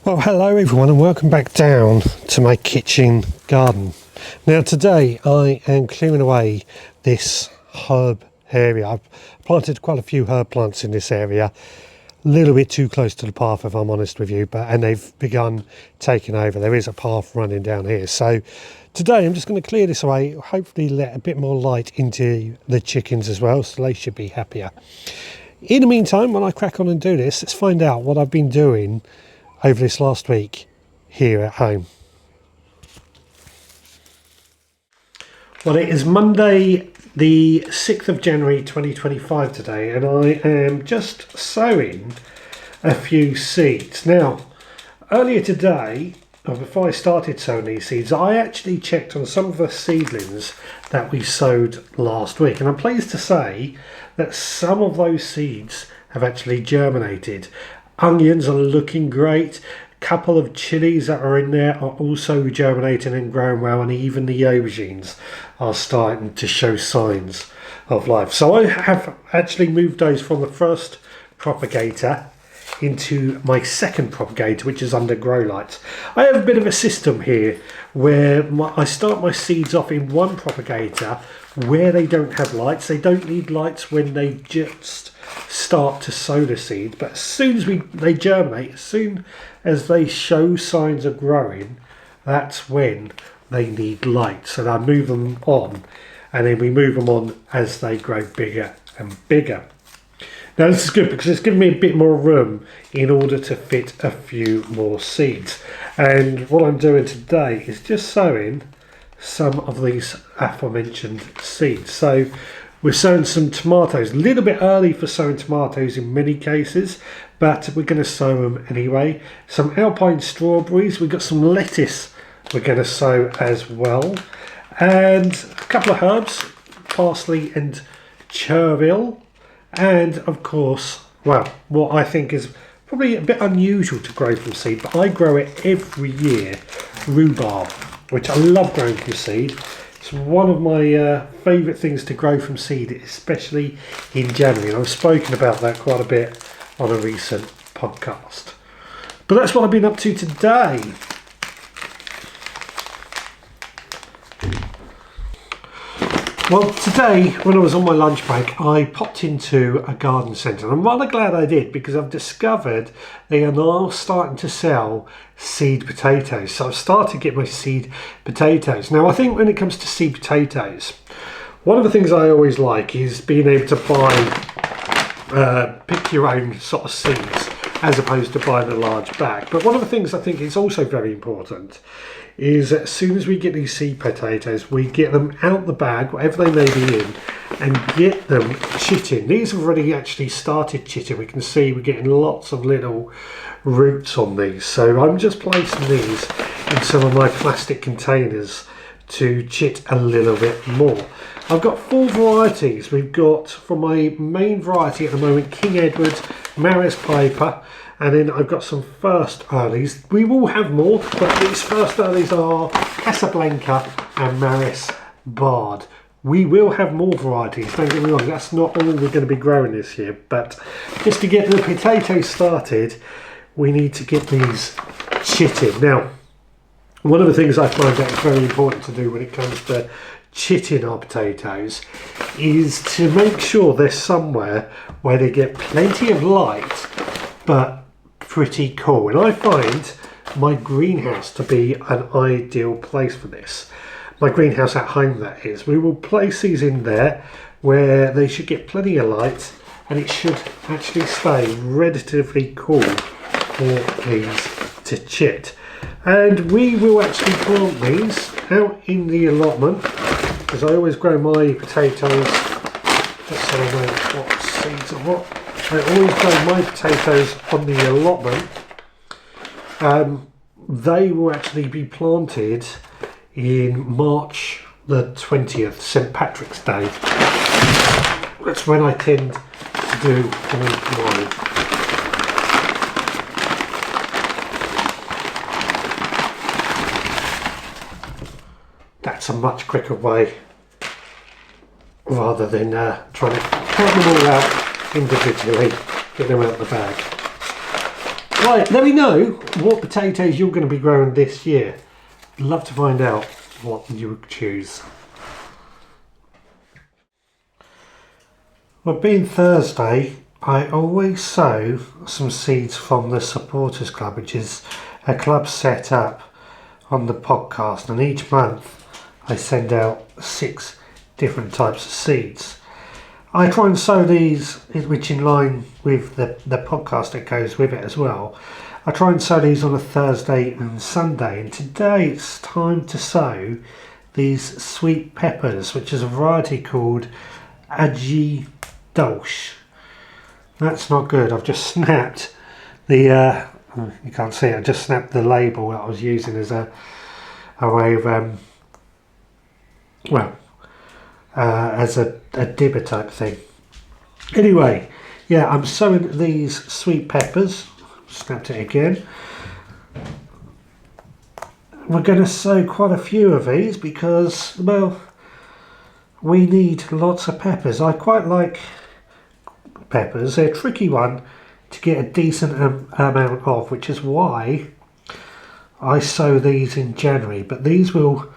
Well, hello everyone and welcome back down to my kitchen garden. Now today I am clearing away this herb area. I've planted quite a few herb plants in this area, a little bit too close to the path if I'm honest with you, and they've begun taking over. There is a path running down here. So today I'm just going to clear this away, hopefully let a bit more light into the chickens as well, so they should be happier. In the meantime, when I crack on and do this, let's find out what I've been doing over this last week here at home. Well, it is Monday the 6th of January 2025 today, and I am just sowing a few seeds. Now, earlier today, or before I started sowing these seeds, I actually checked on some of the seedlings that we sowed last week, and I'm pleased to say that some of those seeds have actually germinated. Onions are looking great. A couple of chilies that are in there are also germinating and growing well, and even the aubergines are starting to show signs of life. So I have actually moved those from the first propagator into my second propagator, which is under grow lights. I have a bit of a system here where I start my seeds off in one propagator where they don't have lights. They don't need lights when they just start to sow the seeds, but as soon as they germinate, as soon as they show signs of growing, that's when they need light. So I move them on, and then we move them on as they grow bigger and bigger. Now this is good because it's given me a bit more room in order to fit a few more seeds. And what I'm doing today is just sowing some of these aforementioned seeds. So we're sowing some tomatoes, a little bit early for sowing tomatoes in many cases, but we're going to sow them anyway. Some alpine strawberries, we've got some lettuce we're going to sow as well. And a couple of herbs, parsley and chervil. And of course, well, what I think is probably a bit unusual to grow from seed, but I grow it every year, rhubarb, which I love growing from seed. It's one of my favourite things to grow from seed, especially in January. And I've spoken about that quite a bit on a recent podcast. But that's what I've been up to today. Well, today, when I was on my lunch break, I popped into a garden centre. And I'm rather glad I did, because I've discovered they are now starting to sell seed potatoes. So I've started to get my seed potatoes. Now, I think when it comes to seed potatoes, one of the things I always like is being able to buy, pick your own sort of seeds, as opposed to buying a large bag. But one of the things I think is also very important is as soon as we get these seed potatoes, we get them out the bag, whatever they may be in, and get them chitting. These have already actually started chitting. We can see we're getting lots of little roots on these. So I'm just placing these in some of my plastic containers to chit a little bit more. I've got 4 varieties. We've got, for my main variety at the moment, King Edward, Maris Piper, and then I've got some first earlies. We will have more, but these first earlies are Casablanca and Maris Bard. We will have more varieties, don't get me wrong, that's not all we're going to be growing this year, but just to get the potatoes started, we need to get these chitted. Now, one of the things I find that is very important to do when it comes to chitting our potatoes is to make sure they're somewhere where they get plenty of light, but pretty cool. And I find my greenhouse to be an ideal place for this. My greenhouse at home, that is. We will place these in there where they should get plenty of light, and it should actually stay relatively cool for these to chit. And we will actually plant these out in the allotment, because I always grow my potatoes, just so I know what seeds are what. I always grow my potatoes on the allotment. They will actually be planted in March the 20th, St. Patrick's Day. That's when I tend to do all mine. That's a much quicker way, rather than trying to plant them all out individually, get them out of the bag. Right, let me know what potatoes you're going to be growing this year. I'd love to find out what you would choose. Well, being Thursday, I always sow some seeds from the Supporters Club, which is a club set up on the podcast, and each month I send out 6 different types of seeds. I try and sow these, which in line with the podcast that goes with it as well. I try and sow these on a Thursday and Sunday, and today it's time to sow these sweet peppers, which is a variety called Aji Dolce. That's not good. I've just snapped the you can't see it, I just snapped the label that I was using as a way of as a dibber type thing. Anyway, yeah, I'm sowing these sweet peppers. Snapped it again. We're going to sow quite a few of these because, well, we need lots of peppers. I quite like peppers. They're a tricky one to get a decent amount of, which is why I sow these in January. But these will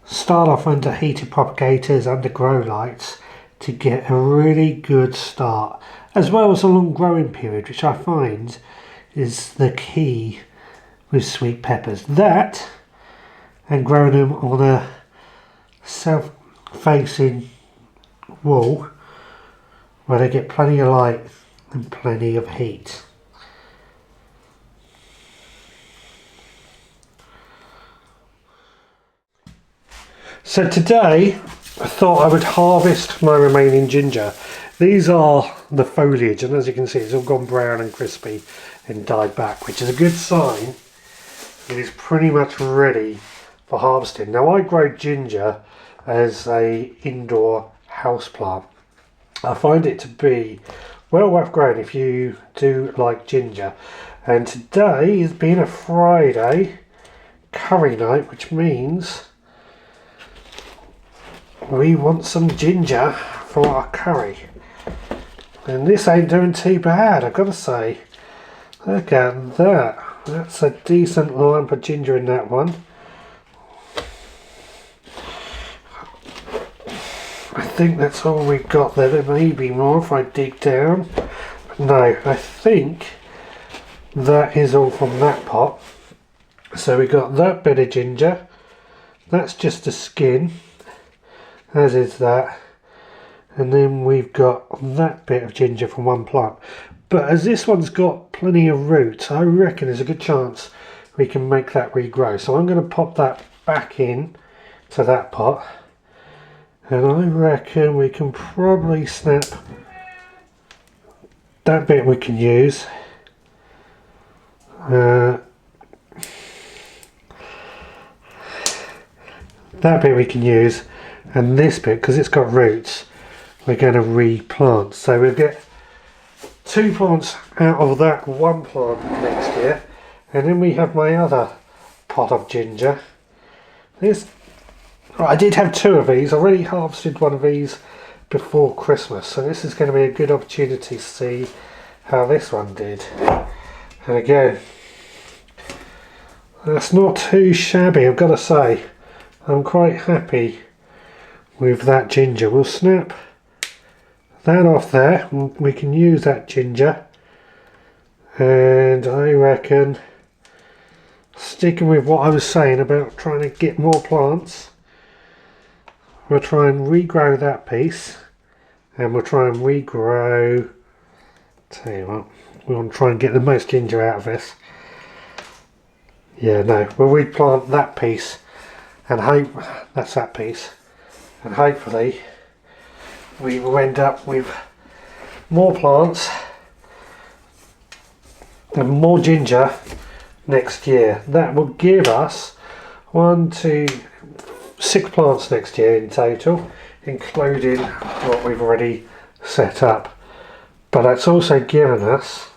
start off under heated propagators, under grow lights, to get a really good start, as well as a long growing period, which I find is the key with sweet peppers. That, and growing them on a south-facing wall where they get plenty of light and plenty of heat. So today I thought I would harvest my remaining ginger. These are the foliage, and as you can see it's all gone brown and crispy and died back, which is a good sign it is pretty much ready for harvesting. Now I grow ginger as a indoor house plant. I find it to be well worth growing if you do like ginger. And today is being a Friday curry night, which means we want some ginger for our curry. And this ain't doing too bad, I've got to say. Look at that. That's a decent lump of ginger in that one. I think that's all we've got there. There may be more if I dig down. But no, I think that is all from that pot. So we got that bit of ginger. That's just the skin, as is that. And then we've got that bit of ginger from one plant. But as this one's got plenty of roots, I reckon there's a good chance we can make that regrow. So I'm going to pop that back in to that pot. And I reckon we can probably snap that bit we can use. That bit we can use. And this bit, because it's got roots, we're going to replant. So we'll get 2 plants out of that one plant next year. And then we have my other pot of ginger. I did have 2 of these. I already harvested one of these before Christmas. So this is going to be a good opportunity to see how this one did. And again, that's not too shabby, I've got to say. I'm quite happy with that ginger. We'll snap that off there. We can use that ginger. And I reckon, sticking with what I was saying about trying to get more plants, we'll try and regrow that piece. And we'll try and regrow, tell you what, we want to try and get the most ginger out of this. Yeah, no, we'll replant that piece and hope that's that piece. And hopefully we will end up with more plants and more ginger next year. That will give us 6 plants next year in total, including what we've already set up. But that's also given us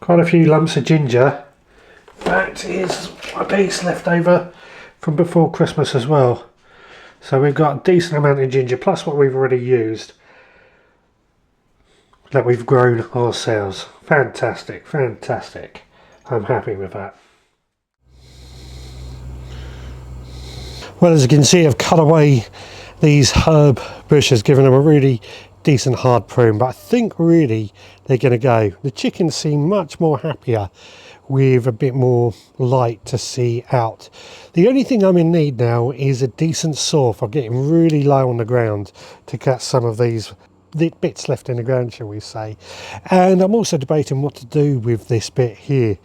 quite a few lumps of ginger. That is a piece left over from before Christmas as well. So we've got a decent amount of ginger plus what we've already used. that we've grown ourselves. Fantastic, fantastic. I'm happy with that. Well, as you can see, I've cut away these herb bushes, giving them a really decent hard prune, but I think really they're going to go. The chickens seem much more happier with a bit more light to see out. The only thing I'm in need now is a decent saw for getting really low on the ground to cut some of these bits left in the ground, shall we say. And I'm also debating what to do with this bit here.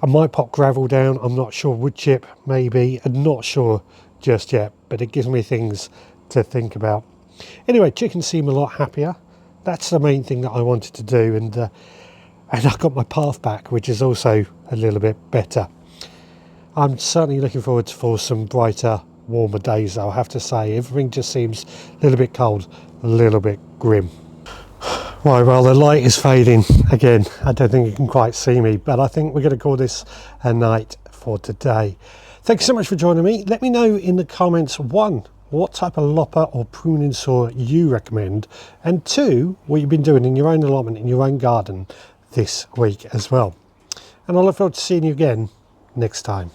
I might pop gravel down, I'm not sure, wood chip maybe, I'm not sure just yet, but it gives me things to think about. Anyway, chickens seem a lot happier. That's the main thing that I wanted to do, and I got my path back, which is also a little bit better. I'm certainly looking forward for some brighter, warmer days, I'll have to say. Everything just seems a little bit cold, a little bit grim. Right, well, the light is fading again. I don't think you can quite see me, but I think we're going to call this a night for today. Thanks so much for joining me. Let me know in the comments, 1, what type of lopper or pruning saw you recommend, and 2, what you've been doing in your own allotment, in your own garden this week as well. And I look forward to seeing you again next time.